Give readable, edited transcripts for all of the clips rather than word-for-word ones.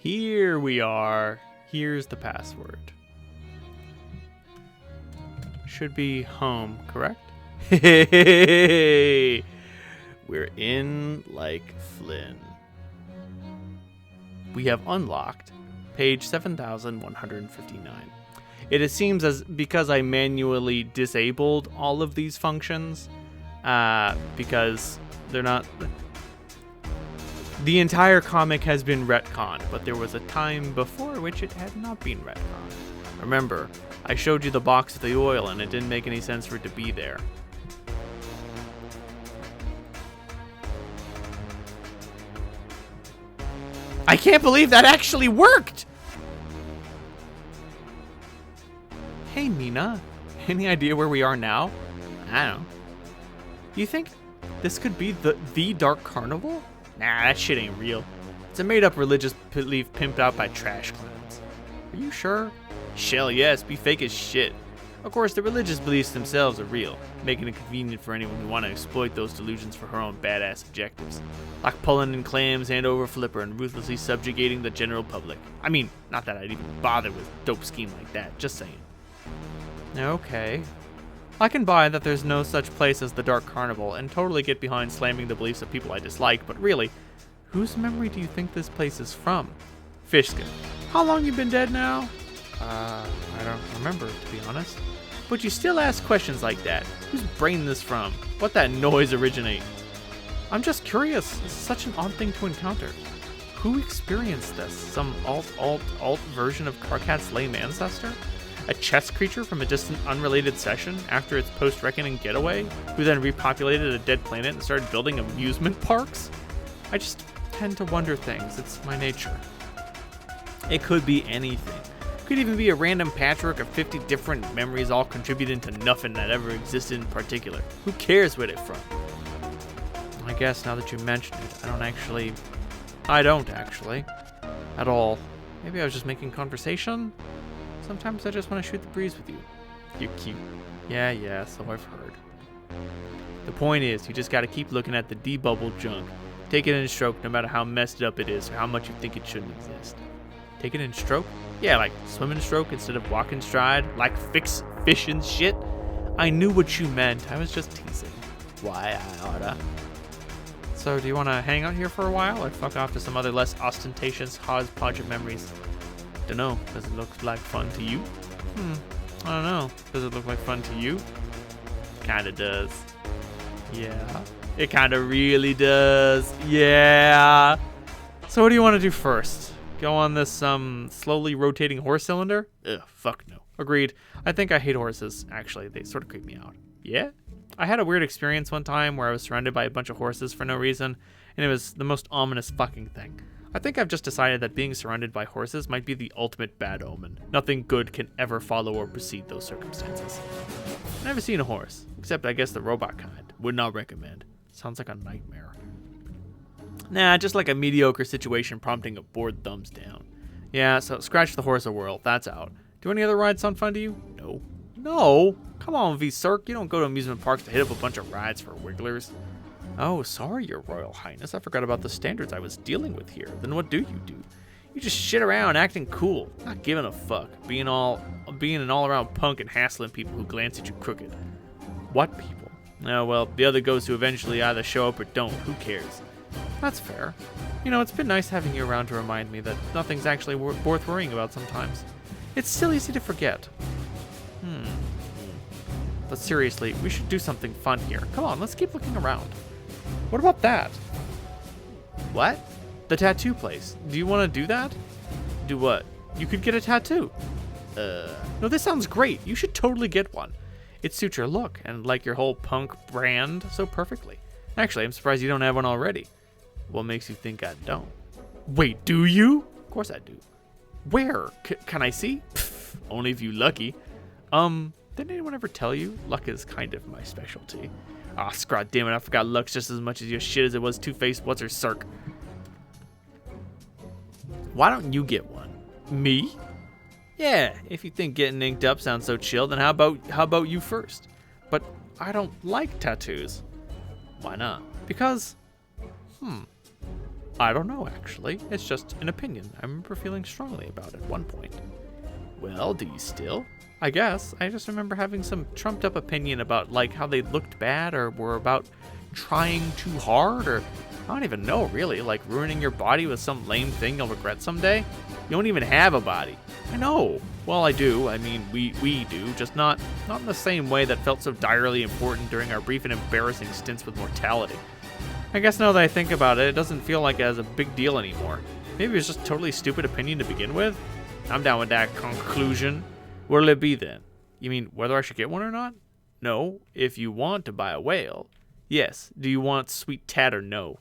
Here we are. Here's the password. Should be home, correct? Hey, we're in like Flynn. We have unlocked page 7159. It seems as because I manually disabled all of these functions, because they're not. The entire comic has been retconned, but there was a time before which it had not been retconned. Remember, I showed you the box of the oil and it didn't make any sense for it to be there. I can't believe that actually worked! Hey Mina, any idea where we are now? I don't know. You think this could be the Dark Carnival? Nah, that shit ain't real. It's a made-up religious belief pimped out by trash clowns. Are you sure? Shell yes, be fake as shit. Of course, the religious beliefs themselves are real, making it convenient for anyone who want to exploit those delusions for her own badass objectives. Like pulling in clams hand over flipper and ruthlessly subjugating the general public. I mean, not that I'd even bother with a dope scheme like that, just saying. Okay. I can buy that there's no such place as the Dark Carnival and totally get behind slamming the beliefs of people I dislike, but really, whose memory do you think this place is from? Fishskin. How long you been dead now? I don't remember, to be honest. But you still ask questions like that. Whose brain this from? What that noise originate? I'm just curious. It's such an odd thing to encounter. Who experienced this? Some alt version of Karkat's lame ancestor? A chess creature from a distant unrelated session after its post-reckoning getaway, who then repopulated a dead planet and started building amusement parks? I just tend to wonder things. It's my nature. It could be anything. It could even be a random patchwork of 50 different memories all contributing to nothing that ever existed in particular. Who cares where it's from? I guess now that you mention it, I don't actually at all. Maybe I was just making conversation? Sometimes I just want to shoot the breeze with you. You're cute. Yeah, so I've heard. The point is, you just gotta keep looking at the debubbled junk. Take it in stroke no matter how messed up it is or how much you think it shouldn't exist. Take it in stroke? Yeah, like swim in stroke instead of walk in stride, like fix fish and shit. I knew what you meant. I was just teasing. Why I oughta. So do you want to hang out here for a while or fuck off to some other less ostentatious hodgepodge of memories? Dunno, does it look like fun to you? I don't know. Does it look like fun to you? Kinda does. Yeah. It kinda really does. Yeah. So what do you want to do first? Go on this slowly rotating horse cylinder? Ugh, fuck no. Agreed. I think I hate horses, actually. They sort of creep me out. Yeah? I had a weird experience one time where I was surrounded by a bunch of horses for no reason, and it was the most ominous fucking thing. I think I've just decided that being surrounded by horses might be the ultimate bad omen. Nothing good can ever follow or precede those circumstances. I've never seen a horse, except I guess the robot kind. Would not recommend. Sounds like a nightmare. Nah, just like a mediocre situation prompting a bored thumbs down. Yeah, so scratch the horse a whirl. That's out. Do any other rides sound fun to you? No. No? Come on, V-Circ. You don't go to amusement parks to hit up a bunch of rides for wigglers. Oh, sorry, Your Royal Highness. I forgot about the standards I was dealing with here. Then what do? You just shit around, acting cool, not giving a fuck, being an all-around punk and hassling people who glance at you crooked. What people? Oh, well, the other ghosts who eventually either show up or don't. Who cares? That's fair. You know, it's been nice having you around to remind me that nothing's actually worth worrying about sometimes. It's still easy to forget. But seriously, we should do something fun here. Come on, let's keep looking around. What about that? What? The tattoo place. Do you want to do that? Do what? You could get a tattoo. No, this sounds great. You should totally get one. It suits your look and like your whole punk brand so perfectly. Actually, I'm surprised you don't have one already. What makes you think I don't? Wait, do you? Of course I do. Where? Can I see? Pfft, only if you lucky. Didn't anyone ever tell you? Luck is kind of my specialty. Ah, scrod damn it, I forgot luck's just as much as your shit as it was Two-Face, what's her circ. Why don't you get one? Me? Yeah, if you think getting inked up sounds so chill, then how about you first? But I don't like tattoos. Why not? Because, I don't know, actually. It's just an opinion. I remember feeling strongly about it at one point. Well, do you still? I guess. I just remember having some trumped up opinion about, like, how they looked bad or were about trying too hard, or I don't even know, really, like ruining your body with some lame thing you'll regret someday. You don't even have a body. I know. Well, I do. I mean, we do, just not in the same way that felt so direly important during our brief and embarrassing stints with mortality. I guess now that I think about it, it doesn't feel like it has a big deal anymore. Maybe it was just a totally stupid opinion to begin with. I'm down with that conclusion. What'll it be then? You mean whether I should get one or not? No. If you want to buy a whale. Yes. Do you want sweet tat or no?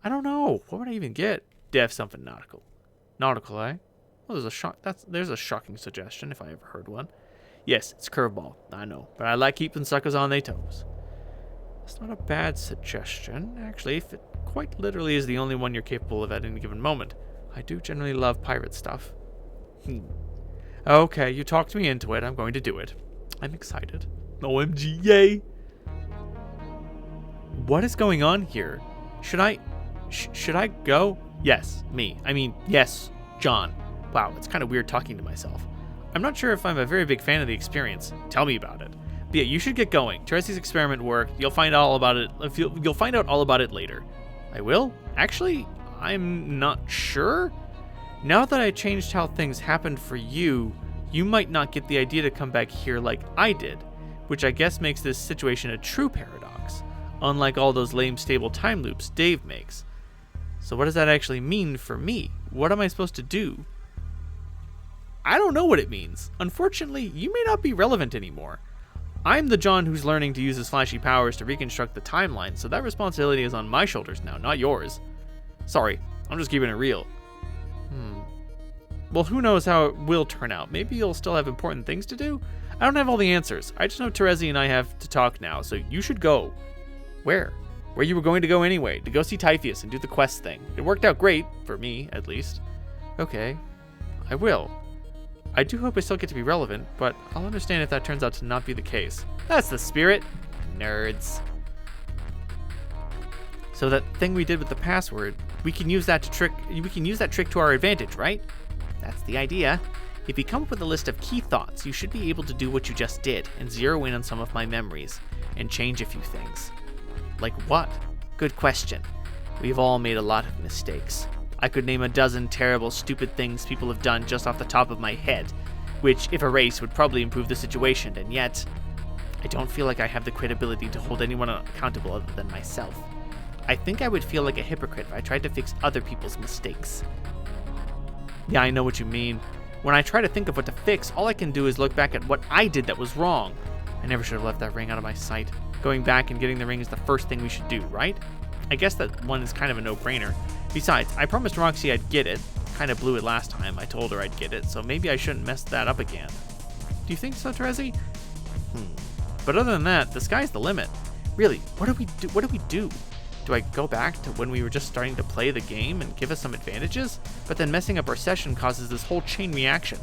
I don't know. What would I even get? Def something nautical. Nautical, eh? Well, there's a shocking suggestion if I ever heard one. Yes, it's curveball. I know. But I like keeping suckers on their toes. It's not a bad suggestion, actually, if it quite literally is the only one you're capable of at any given moment. I do generally love pirate stuff. Okay, you talked me into it. I'm going to do it. I'm excited. OMG, yay! What is going on here? Should I go? Yes, me. I mean, yes, John. Wow, it's kind of weird talking to myself. I'm not sure if I'm a very big fan of the experience. Tell me about it. But yeah, you should get going. Terezi's experiment worked. You'll find out all about it. You'll find out all about it later. I will? Actually, I'm not sure. Now that I changed how things happened for you, you might not get the idea to come back here like I did, which I guess makes this situation a true paradox, unlike all those lame stable time loops Dave makes. So what does that actually mean for me? What am I supposed to do? I don't know what it means. Unfortunately, you may not be relevant anymore. I'm the John who's learning to use his flashy powers to reconstruct the timeline, so that responsibility is on my shoulders now, not yours. Sorry, I'm just keeping it real. Well, who knows how it will turn out. Maybe you'll still have important things to do? I don't have all the answers. I just know Terezi and I have to talk now, so you should go. Where? Where you were going to go anyway, to go see Typheus and do the quest thing. It worked out great, for me, at least. Okay, I will. I do hope I still get to be relevant, but I'll understand if that turns out to not be the case. That's the spirit. Nerds. So that thing we did with the password, we can use that trick to our advantage, right? That's the idea. If you come up with a list of key thoughts, you should be able to do what you just did and zero in on some of my memories and change a few things. Like what? Good question. We've all made a lot of mistakes. I could name a dozen terrible, stupid things people have done just off the top of my head, which, if erased, would probably improve the situation, and yet, I don't feel like I have the credibility to hold anyone accountable other than myself. I think I would feel like a hypocrite if I tried to fix other people's mistakes. Yeah, I know what you mean. When I try to think of what to fix, all I can do is look back at what I did that was wrong. I never should have left that ring out of my sight. Going back and getting the ring is the first thing we should do, right? I guess that one is kind of a no-brainer. Besides, I promised Roxy I'd get it. Kind of blew it last time. I told her I'd get it, so maybe I shouldn't mess that up again. Do you think so, Terezi? But other than that, the sky's the limit. Really, what do we do? Do I go back to when we were just starting to play the game and give us some advantages? But then messing up our session causes this whole chain reaction.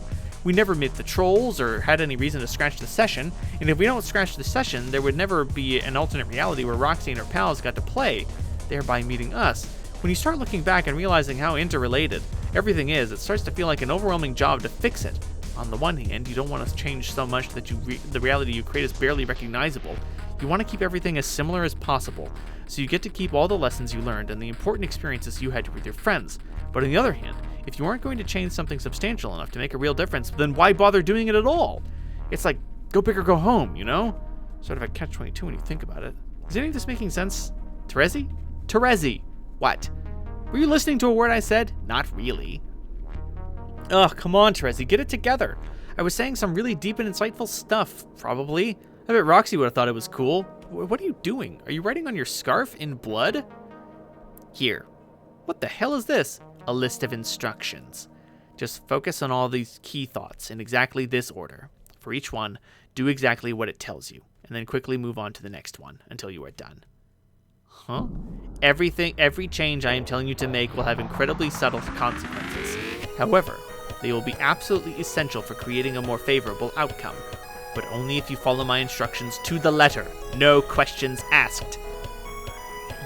We never met the trolls or had any reason to scratch the session, and if we don't scratch the session, there would never be an alternate reality where Roxy and her pals got to play, thereby meeting us. When you start looking back and realizing how interrelated everything is, it starts to feel like an overwhelming job to fix it. On the one hand, you don't want to change so much that the reality you create is barely recognizable. You want to keep everything as similar as possible, so you get to keep all the lessons you learned and the important experiences you had with your friends. But on the other hand, if you aren't going to change something substantial enough to make a real difference, then why bother doing it at all? It's like, go big or go home, you know? Sort of a catch-22 when you think about it. Is any of this making sense? Terezi? Terezi! What? Were you listening to a word I said? Not really. Ugh, come on, Terezi, get it together. I was saying some really deep and insightful stuff, probably. I bet Roxy would have thought it was cool. What are you doing? Are you writing on your scarf in blood? Here. What the hell is this? A list of instructions. Just focus on all these key thoughts in exactly this order. For each one, do exactly what it tells you, and then quickly move on to the next one until you are done. Huh? Every change I am telling you to make will have incredibly subtle consequences. However, they will be absolutely essential for creating a more favorable outcome, but only if you follow my instructions to the letter. No questions asked.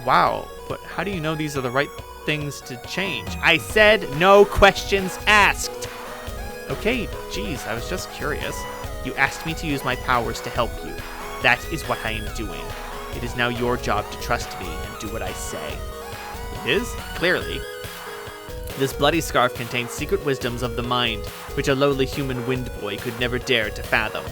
Wow, but how do you know these are the right things to change. I said no questions asked. Okay, geez, I was just curious. You asked me to use my powers to help you. That is what I am doing. It is now your job to trust me and do what I say. It is? Clearly. This bloody scarf contains secret wisdoms of the mind, which a lowly human wind boy could never dare to fathom.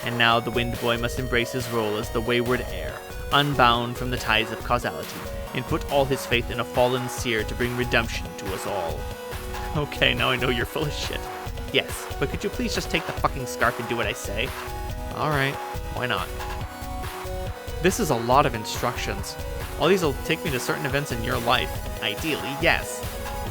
And now the wind boy must embrace his role as the wayward heir, unbound from the ties of causality, and put all his faith in a fallen seer to bring redemption to us all. Okay, now I know you're full of shit. Yes, but could you please just take the fucking scarf and do what I say? Alright, why not? This is a lot of instructions. All these will take me to certain events in your life. Ideally, yes.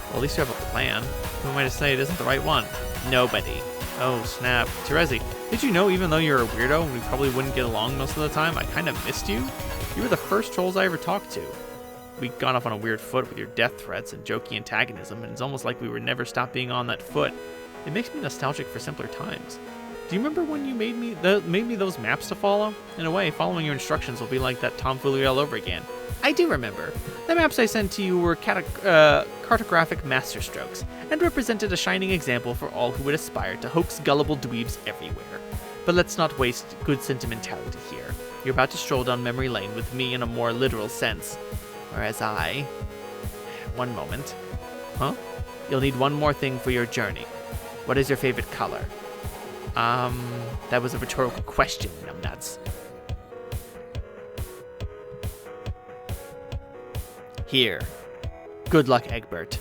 Well, at least you have a plan. Who am I to say it isn't the right one? Nobody. Oh, snap. Terezi, did you know even though you're a weirdo and we probably wouldn't get along most of the time, I kind of missed you? You were the first trolls I ever talked to. We got off on a weird foot with your death threats and jokey antagonism, and it's almost like we were never stopped being on that foot. It makes me nostalgic for simpler times. Do you remember when you made me those maps to follow? In a way, following your instructions will be like that tomfoolery all over again. I do remember. The maps I sent to you were cartographic masterstrokes, and represented a shining example for all who would aspire to hoax gullible dweebs everywhere. But let's not waste good sentimentality here. You're about to stroll down memory lane with me in a more literal sense. Whereas I... One moment. Huh? You'll need one more thing for your journey. What is your favorite color? That was a rhetorical question, numbnuts. Here. Good luck, Egbert.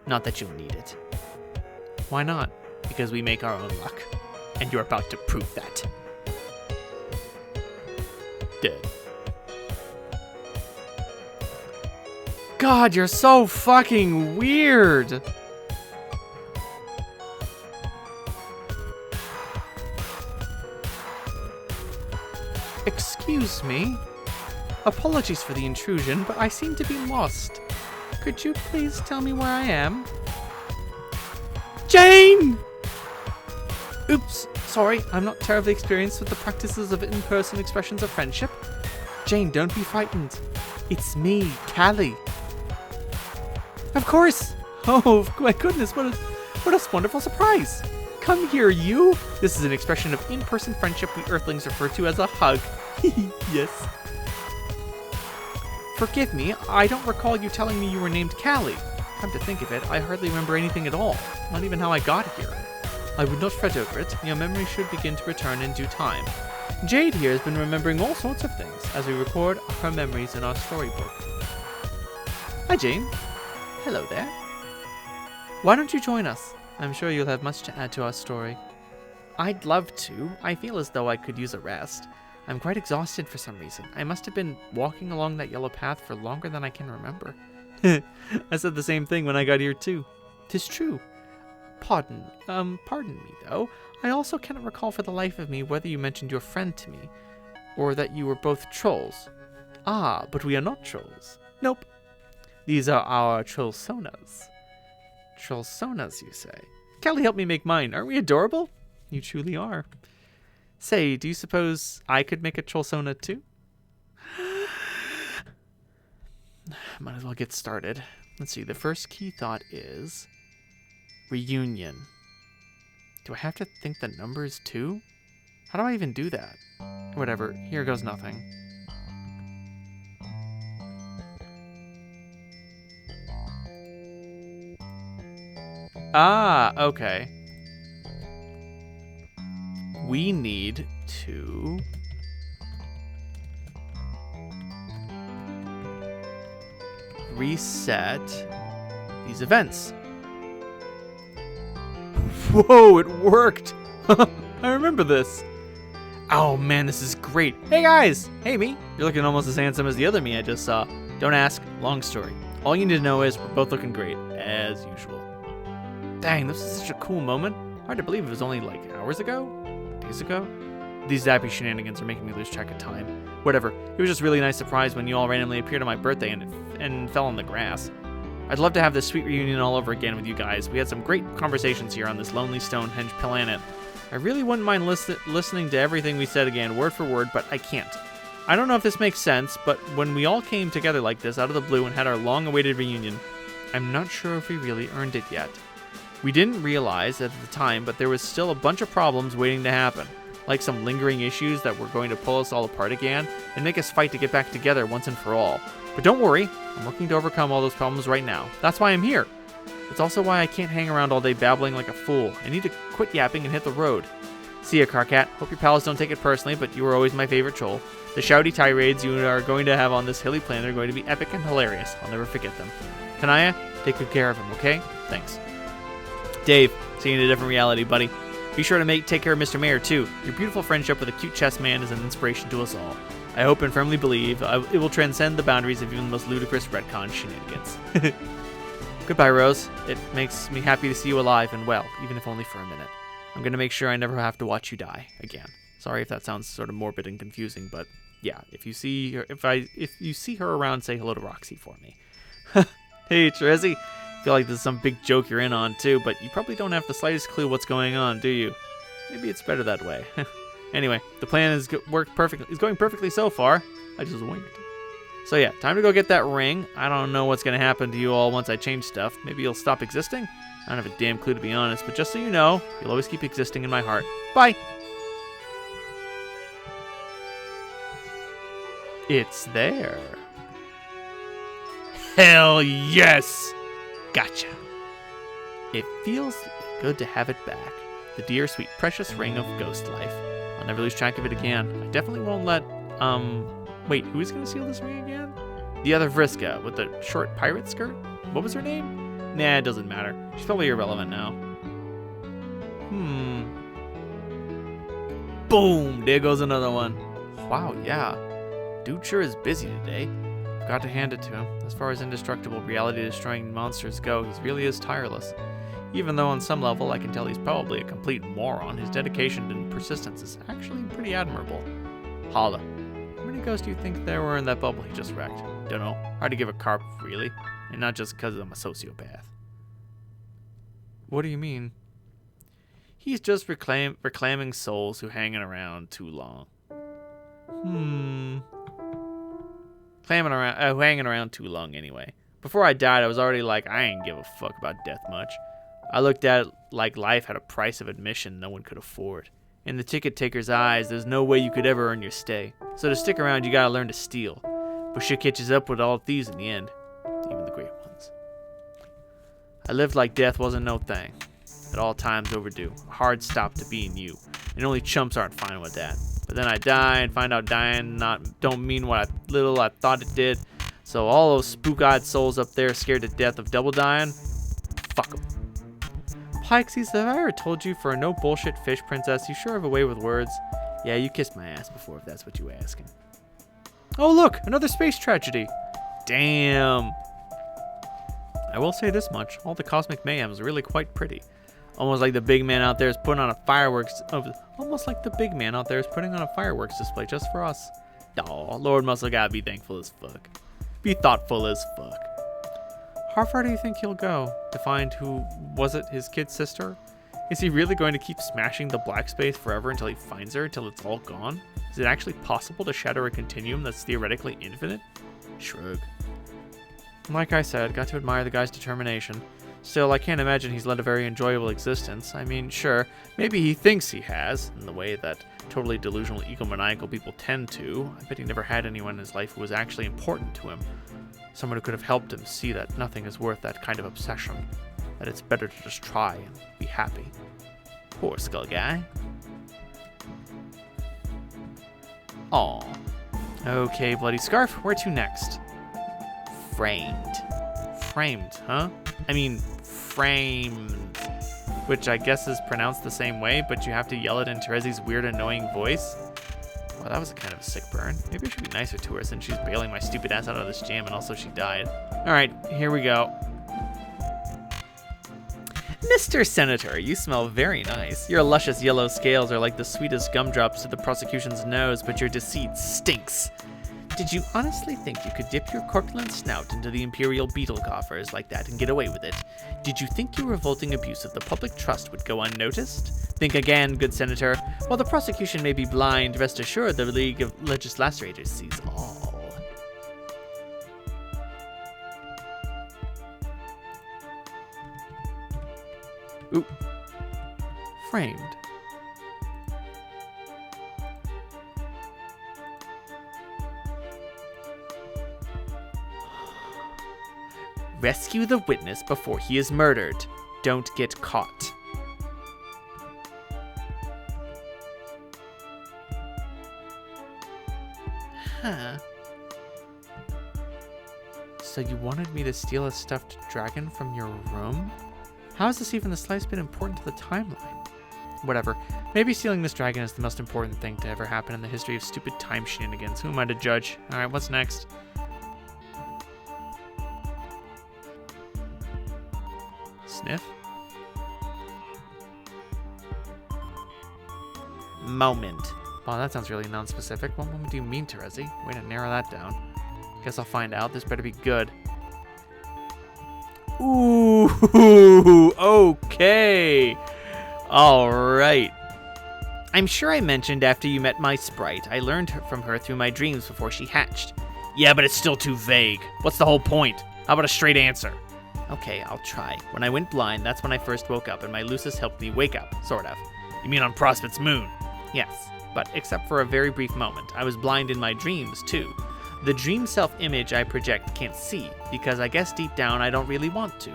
Not that you'll need it. Why not? Because we make our own luck. And you're about to prove that. Dead. God, you're so fucking weird! Excuse me? Apologies for the intrusion, but I seem to be lost. Could you please tell me where I am? Jane! Oops, sorry, I'm not terribly experienced with the practices of in-person expressions of friendship. Jane, don't be frightened. It's me, Callie. Of course! Oh, my goodness, what a wonderful surprise! Come here, you! This is an expression of in-person friendship we Earthlings refer to as a hug. Yes. Forgive me, I don't recall you telling me you were named Callie. Come to think of it, I hardly remember anything at all, not even how I got here. I would not fret over it, your memory should begin to return in due time. Jade here has been remembering all sorts of things as we record her memories in our storybook. Hi, Jane. Hello there. Why don't you join us? I'm sure you'll have much to add to our story. I'd love to. I feel as though I could use a rest. I'm quite exhausted for some reason. I must have been walking along that yellow path for longer than I can remember. I said the same thing when I got here too. 'Tis true. Pardon me though. I also cannot recall for the life of me whether you mentioned your friend to me, or that you were both trolls. Ah, but we are not trolls. Nope. These are our trollsonas. Trollsonas, you say? Callie, help me make mine. Aren't we adorable? You truly are. Say, do you suppose I could make a trollsona too? Might as well get started. Let's see, the first key thought is reunion. Do I have to think the numbers too? How do I even do that? Whatever, here goes nothing. Ah, okay. We need to reset these events. Whoa, it worked! I remember this. Oh man, this is great. Hey guys! Hey me! You're looking almost as handsome as the other me I just saw. Don't ask, long story. All you need to know is we're both looking great, as usual. Dang, this is such a cool moment. Hard to believe it was only like hours ago? Days ago? These zappy shenanigans are making me lose track of time. Whatever, it was just a really nice surprise when you all randomly appeared on my birthday and fell on the grass. I'd love to have this sweet reunion all over again with you guys. We had some great conversations here on this lonely Stonehenge planet. I really wouldn't mind listening to everything we said again, word for word, but I can't. I don't know if this makes sense, but when we all came together like this out of the blue and had our long-awaited reunion, I'm not sure if we really earned it yet. We didn't realize at the time, but there was still a bunch of problems waiting to happen, like some lingering issues that were going to pull us all apart again and make us fight to get back together once and for all. But don't worry, I'm working to overcome all those problems right now. That's why I'm here. It's also why I can't hang around all day babbling like a fool. I need to quit yapping and hit the road. See ya, Carcat. Hope your pals don't take it personally, but you were always my favorite troll. The shouty tirades you are going to have on this hilly planet are going to be epic and hilarious. I'll never forget them. Kanaya, take good care of him, okay? Thanks. Dave, see you in a different reality, buddy. Be sure to take care of Mr. Mayor, too. Your beautiful friendship with a cute chess man is an inspiration to us all. I hope and firmly believe it will transcend the boundaries of even the most ludicrous retcon shenanigans. Goodbye, Rose. It makes me happy to see you alive and well, even if only for a minute. I'm going to make sure I never have to watch you die again. Sorry if that sounds sort of morbid and confusing, but yeah, if you see her, if you see her around, say hello to Roxy for me. Hey, Trezzy. I feel like this is some big joke you're in on too, but you probably don't have the slightest clue what's going on, do you? Maybe it's better that way. Anyway, the plan is going perfectly so far. I just winked. So yeah, time to go get that ring. I don't know what's going to happen to you all once I change stuff. Maybe you'll stop existing? I don't have a damn clue, to be honest, but just so you know, you'll always keep existing in my heart. Bye! It's there. Hell yes! Gotcha. It feels good to have it back. The dear, sweet, precious ring of ghost life. I'll never lose track of it again. I definitely won't let, wait, who is going to steal this ring again? The other Vriska with the short pirate skirt? What was her name? Nah, it doesn't matter. She's probably irrelevant now. Boom! There goes another one. Wow, yeah. Dude sure is busy today. I've got to hand it to him. As far as indestructible, reality-destroying monsters go, he really is tireless. Even though on some level I can tell he's probably a complete moron, his dedication and persistence is actually pretty admirable. Holla. How many ghosts do you think there were in that bubble he just wrecked? Dunno. Hard to give a carp, really. And not just because I'm a sociopath. What do you mean? He's just reclaiming souls who hanging around too long. Hanging around too long anyway. Before I died, I was already like, I ain't give a fuck about death much. I looked at it like life had a price of admission no one could afford. In the ticket taker's eyes, there's no way you could ever earn your stay. So to stick around, you gotta learn to steal. But shit catches up with all thieves in the end. Even the great ones. I lived like death wasn't no thing. At all times overdue. A hard stop to being you. And only chumps aren't fine with that. But then I die and find out dying don't mean what little I thought it did. So all those spook-eyed souls up there scared to death of double dying, fuck them. Pyxes, have I ever told you for a no bullshit fish princess, you sure have a way with words? Yeah, you kissed my ass before if that's what you were asking. Oh look, another space tragedy. Damn. I will say this much, all the cosmic mayhem is really quite pretty. Almost like the big man out there is putting on a fireworks display just for us. Aw, Lord Muscle gotta be thankful as fuck. Be thoughtful as fuck. How far do you think he'll go to find who was it, his kid's sister? Is he really going to keep smashing the black space forever until he finds her, until it's all gone? Is it actually possible to shatter a continuum that's theoretically infinite? Shrug. Like I said, got to admire the guy's determination. Still, I can't imagine he's led a very enjoyable existence. I mean, sure, maybe he thinks he has, in the way that totally delusional egomaniacal people tend to. I bet he never had anyone in his life who was actually important to him. Someone who could have helped him see that nothing is worth that kind of obsession. That it's better to just try and be happy. Poor skull guy. Aw. Okay, Bloody Scarf, where to next? Framed. Framed, huh? I mean, framed. Which I guess is pronounced the same way, but you have to yell it in Terezi's weird, annoying voice. Well, that was a kind of a sick burn. Maybe I should be nicer to her since she's bailing my stupid ass out of this jam and also she died. Alright, here we go. Mr. Senator, you smell very nice. Your luscious yellow scales are like the sweetest gumdrops to the prosecution's nose, but your deceit stinks. Did you honestly think you could dip your corpulent snout into the Imperial beetle coffers like that and get away with it? Did you think your revolting abuse of the public trust would go unnoticed? Think again, good Senator. While the prosecution may be blind, rest assured the League of Legislators sees all. Ooh. Framed. Rescue the witness before he is murdered. Don't get caught. Huh. So you wanted me to steal a stuffed dragon from your room? How is this even the slightest bit important to the timeline? Whatever. Maybe stealing this dragon is the most important thing to ever happen in the history of stupid time shenanigans. Who am I to judge? Alright, what's next? Sniff? Moment. Wow, that sounds really non-specific. What moment do you mean, Terezi? Way to narrow that down. Guess I'll find out. This better be good. Ooh, okay. All right. I'm sure I mentioned after you met my sprite, I learned from her through my dreams before she hatched. Yeah, but it's still too vague. What's the whole point? How about a straight answer? Okay, I'll try. When I went blind, that's when I first woke up, and my Lucis helped me wake up, sort of. You mean on Prospect's moon? Yes, but except for a very brief moment. I was blind in my dreams, too. The dream self-image I project can't see, because I guess deep down I don't really want to.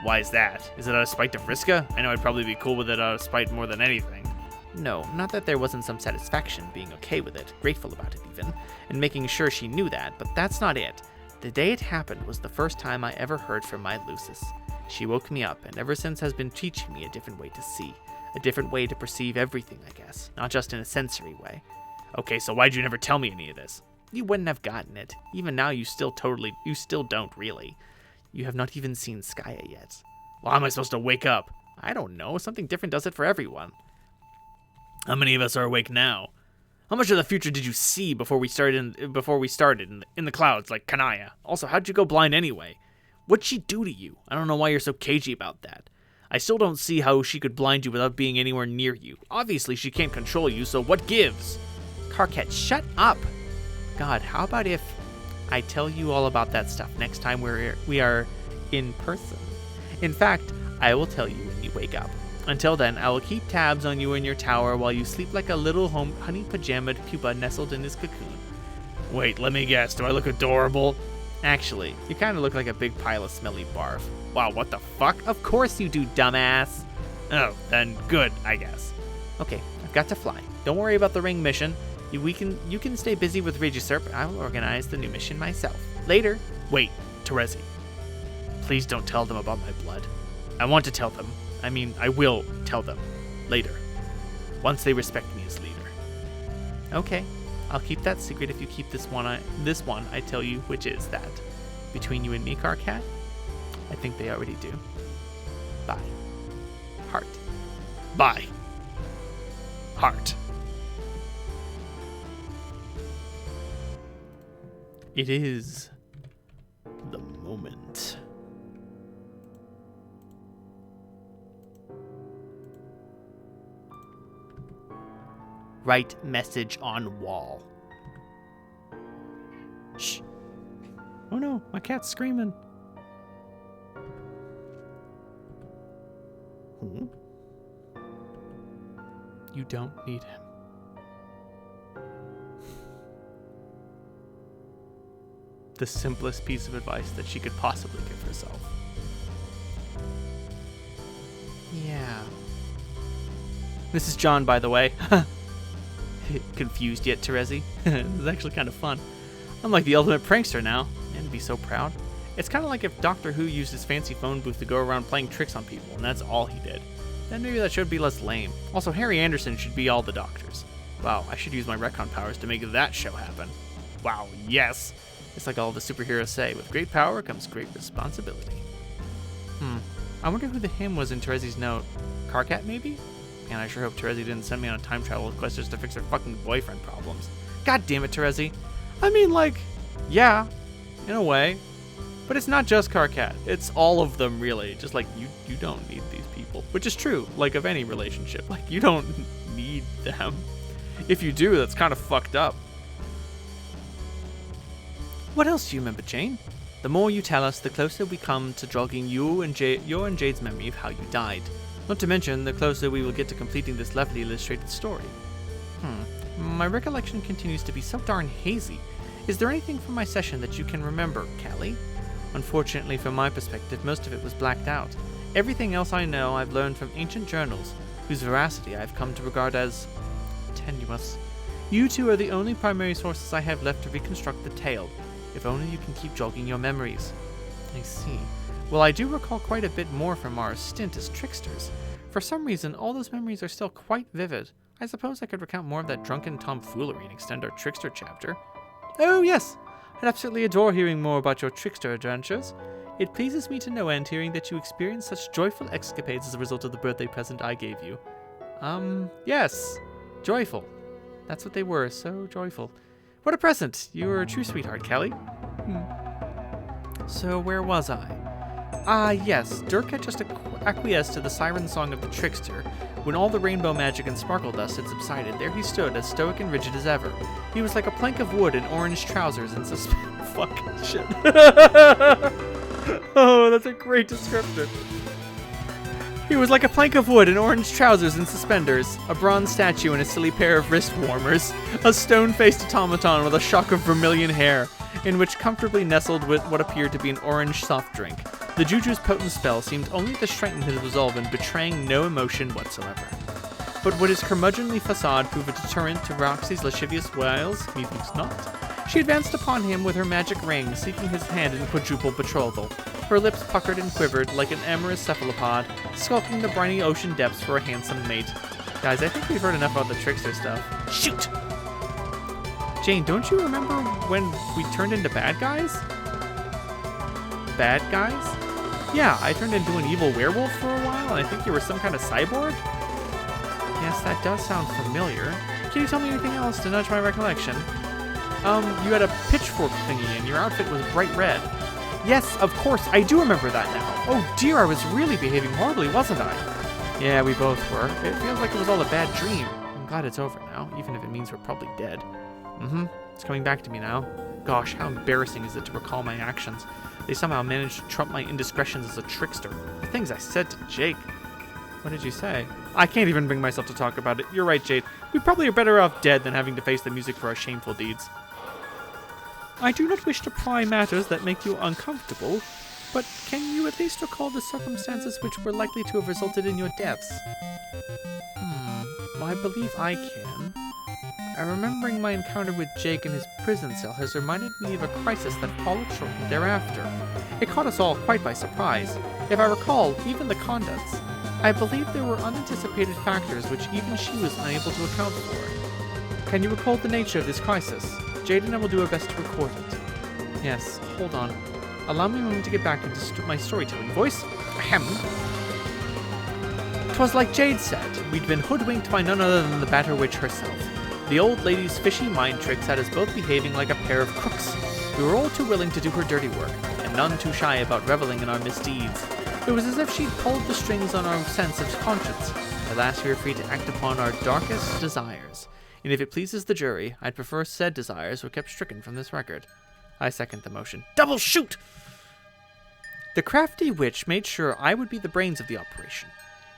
Why is that? Is it out of spite to Vriska? I know I'd probably be cool with it out of spite more than anything. No, not that there wasn't some satisfaction being okay with it, grateful about it even, and making sure she knew that, but that's not it. The day it happened was the first time I ever heard from my Lucis. She woke me up, and ever since has been teaching me a different way to see. A different way to perceive everything, I guess, not just in a sensory way. Okay, so why'd you never tell me any of this? You wouldn't have gotten it. Even now, you still don't really. You have not even seen Skya yet. Well, how am I supposed to wake up? I don't know. Something different does it for everyone. How many of us are awake now? How much of the future did you see before we started in the clouds, like Kanaya? Also, how'd you go blind anyway? What'd she do to you? I don't know why you're so cagey about that. I still don't see how she could blind you without being anywhere near you. Obviously, she can't control you, so what gives? Karkat, shut up! God, how about if I tell you all about that stuff next time we are in person? In fact, I will tell you when you wake up. Until then, I will keep tabs on you in your tower while you sleep like a little honey pajamaed pupa nestled in his cocoon. Wait, let me guess. Do I look adorable? Actually, you kind of look like a big pile of smelly barf. Wow, what the fuck? Of course you do, dumbass. Oh, then good, I guess. Okay, I've got to fly. Don't worry about the ring mission. You can stay busy with Regisurp. I will organize the new mission myself. Later. Wait, Terezi. Please don't tell them about my blood. I want to tell them. I mean, I will tell them. Later. Once they respect me as leader. Okay. I'll keep that secret if you keep this one I tell you, which is that. Between you and me, Karkat? I think they already do. Bye. Heart. Bye. Heart. It is the moment. Write message on wall. Shh. Oh no, my cat's screaming. Hmm? You don't need him. The simplest piece of advice that she could possibly give herself. Yeah. This is John, by the way. Confused yet, Terezi? This is actually kind of fun. I'm like the ultimate prankster now. And be so proud. It's kind of like if Doctor Who used his fancy phone booth to go around playing tricks on people, and that's all he did. Then maybe that should be less lame. Also, Harry Anderson should be all the doctors. Wow, I should use my retcon powers to make that show happen. Wow, yes! It's like all the superheroes say, with great power comes great responsibility. I wonder who the him was in Terezi's note. Karkat, maybe? Man, I sure hope Terezi didn't send me on a time travel quest just to fix her fucking boyfriend problems. God damn it, Terezi. I mean, like, yeah, in a way. But it's not just Karkat. It's all of them, really. Just like, you don't need these people. Which is true, like, of any relationship. Like, you don't need them. If you do, that's kind of fucked up. What else do you remember, Jane? The more you tell us, the closer we come to jogging your and Jade's memory of how you died. Not to mention, the closer we will get to completing this lovely illustrated story. My recollection continues to be so darn hazy. Is there anything from my session that you can remember, Callie? Unfortunately, from my perspective, most of it was blacked out. Everything else I know I've learned from ancient journals, whose veracity I've come to regard as tenuous. You two are the only primary sources I have left to reconstruct the tale. If only you can keep jogging your memories. I see. Well, I do recall quite a bit more from our stint as tricksters. For some reason, all those memories are still quite vivid. I suppose I could recount more of that drunken tomfoolery and extend our trickster chapter. Oh, yes! I'd absolutely adore hearing more about your trickster adventures. It pleases me to no end hearing that you experienced such joyful escapades as a result of the birthday present I gave you. Yes. Joyful. That's what they were, so joyful. What a present! You were a true sweetheart, Callie. So where was I? Yes, Dirk had just acquiesced to the siren song of the trickster. When all the rainbow magic and sparkle dust had subsided, there he stood, as stoic and rigid as ever. He was like a plank of wood in orange trousers and fuck shit. Oh, that's a great descriptor. He was like a plank of wood in orange trousers and suspenders, a bronze statue and a silly pair of wrist warmers, a stone-faced automaton with a shock of vermilion hair, in which comfortably nestled with what appeared to be an orange soft drink. The Juju's potent spell seemed only to strengthen his resolve in betraying no emotion whatsoever. But would his curmudgeonly facade prove a deterrent to Roxy's lascivious wiles? Methinks not. She advanced upon him with her magic ring, seeking his hand in quadruple betrothal. Her lips puckered and quivered like an amorous cephalopod, skulking the briny ocean depths for a handsome mate. Guys, I think we've heard enough about the trickster stuff. Shoot! Jane, don't you remember when we turned into bad guys? Bad guys? Yeah, I turned into an evil werewolf for a while, and I think you were some kind of cyborg? Yes, that does sound familiar. Can you tell me anything else to nudge my recollection? You had a pitchfork thingy, and your outfit was bright red. Yes, of course, I do remember that now. Oh dear, I was really behaving horribly, wasn't I? Yeah, we both were. It feels like it was all a bad dream. I'm glad it's over now, even if it means we're probably dead. It's coming back to me now. Gosh, how embarrassing is it to recall my actions? They somehow managed to trump my indiscretions as a trickster. The things I said to Jake. What did you say? I can't even bring myself to talk about it. You're right, Jade. We probably are better off dead than having to face the music for our shameful deeds. I do not wish to pry matters that make you uncomfortable, but can you at least recall the circumstances which were likely to have resulted in your deaths? Well, I believe I can. Remembering my encounter with Jake in his prison cell has reminded me of a crisis that followed shortly thereafter. It caught us all quite by surprise. If I recall, even the conducts. I believe there were unanticipated factors which even she was unable to account for. Can you recall the nature of this crisis? Jade and I will do our best to record it. Yes, hold on. Allow me a moment to get back into my storytelling voice. Ahem. 'Twas like Jade said, we'd been hoodwinked by none other than the Batter Witch herself. The old lady's fishy mind tricks had us both behaving like a pair of crooks. We were all too willing to do her dirty work, and none too shy about reveling in our misdeeds. It was as if she'd pulled the strings on our sense of conscience. At last we were free to act upon our darkest desires. And if it pleases the jury, I'd prefer said desires were kept stricken from this record. I second the motion. Double shoot! The crafty witch made sure I would be the brains of the operation.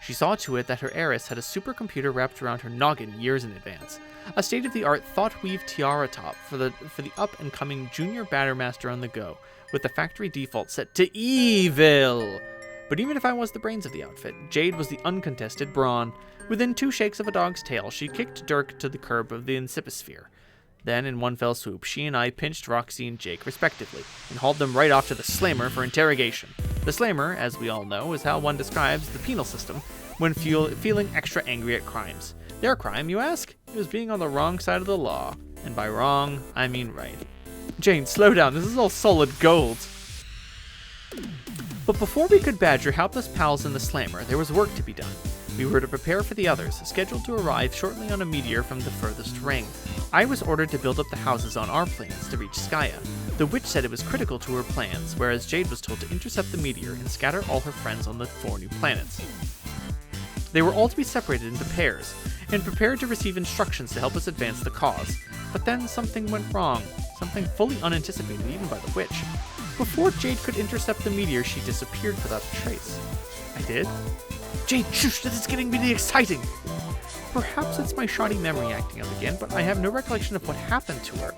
She saw to it that her heiress had a supercomputer wrapped around her noggin years in advance. A state-of-the-art thought-weave tiara top for the up-and-coming junior battermaster on the go, with the factory default set to evil. But even if I was the brains of the outfit, Jade was the uncontested brawn. Within 2 shakes of a dog's tail, she kicked Dirk to the curb of the Incipisphere. Then, in one fell swoop, she and I pinched Roxy and Jake, respectively, and hauled them right off to the Slammer for interrogation. The Slammer, as we all know, is how one describes the penal system when feeling extra angry at crimes. Their crime, you ask? It was being on the wrong side of the law. And by wrong, I mean right. Jane, slow down. This is all solid gold. But before we could badger helpless pals in the Slammer, there was work to be done. We were to prepare for the others, scheduled to arrive shortly on a meteor from the furthest ring. I was ordered to build up the houses on our plans to reach Skya. The witch said it was critical to her plans, whereas Jade was told to intercept the meteor and scatter all her friends on the 4 new planets. They were all to be separated into pairs, and prepared to receive instructions to help us advance the cause. But then something went wrong, something fully unanticipated even by the witch. Before Jade could intercept the meteor, she disappeared without a trace. I did? Jade, shush, this is getting really exciting! Perhaps it's my shoddy memory acting up again, but I have no recollection of what happened to her.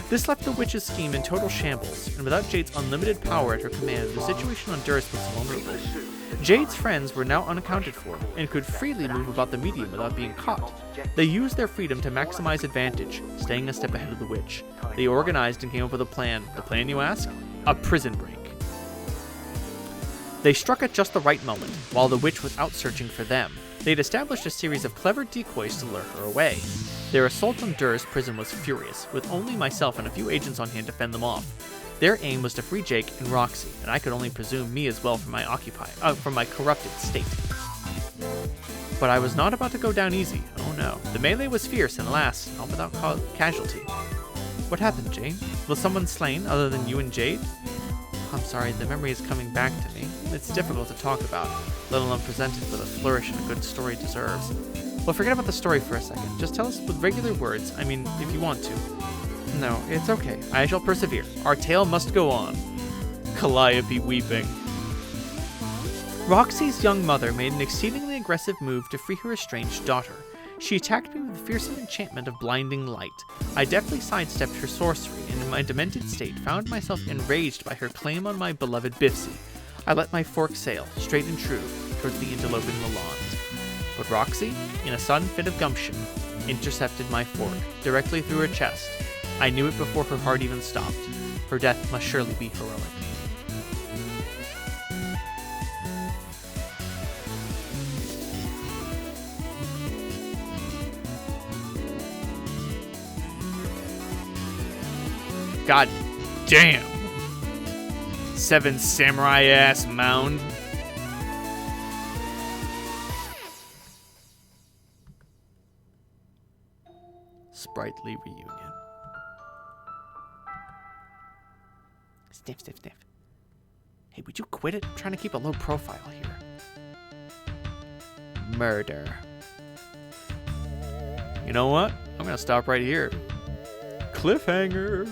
This left the witch's scheme in total shambles, and without Jade's unlimited power at her command, the situation on Duras was vulnerable. Jade's friends were now unaccounted for, and could freely move about the medium without being caught. They used their freedom to maximize advantage, staying a step ahead of the witch. They organized and came up with a plan. The plan, you ask? A prison break. They struck at just the right moment, while the witch was out searching for them. They'd established a series of clever decoys to lure her away. Their assault on Duras prison was furious, with only myself and a few agents on hand to fend them off. Their aim was to free Jake and Roxy, and I could only presume me as well from my corrupted state. But I was not about to go down easy. Oh no. The melee was fierce and alas, not without casualty. What happened, Jane? Was someone slain other than you and Jade? I'm sorry, the memory is coming back to me. It's difficult to talk about, let alone presented with a flourish a good story deserves. Well, forget about the story for a second. Just tell us with regular words, I mean, if you want to. No, it's okay. I shall persevere. Our tale must go on. Calliope weeping. Roxy's young mother made an exceedingly aggressive move to free her estranged daughter. She attacked me with the fearsome enchantment of blinding light. I deftly sidestepped her sorcery, and in my demented state found myself enraged by her claim on my beloved Biffsy. I let my fork sail, straight and true, towards the interloping Lalande. But Roxy, in a sudden fit of gumption, intercepted my fork, directly through her chest. I knew it before her heart even stopped. Her death must surely be heroic. God damn! 7 samurai ass mound. Sprightly reunion. Sniff, sniff, sniff. Hey, would you quit it? I'm trying to keep a low profile here. Murder. You know what? I'm gonna stop right here. Cliffhanger.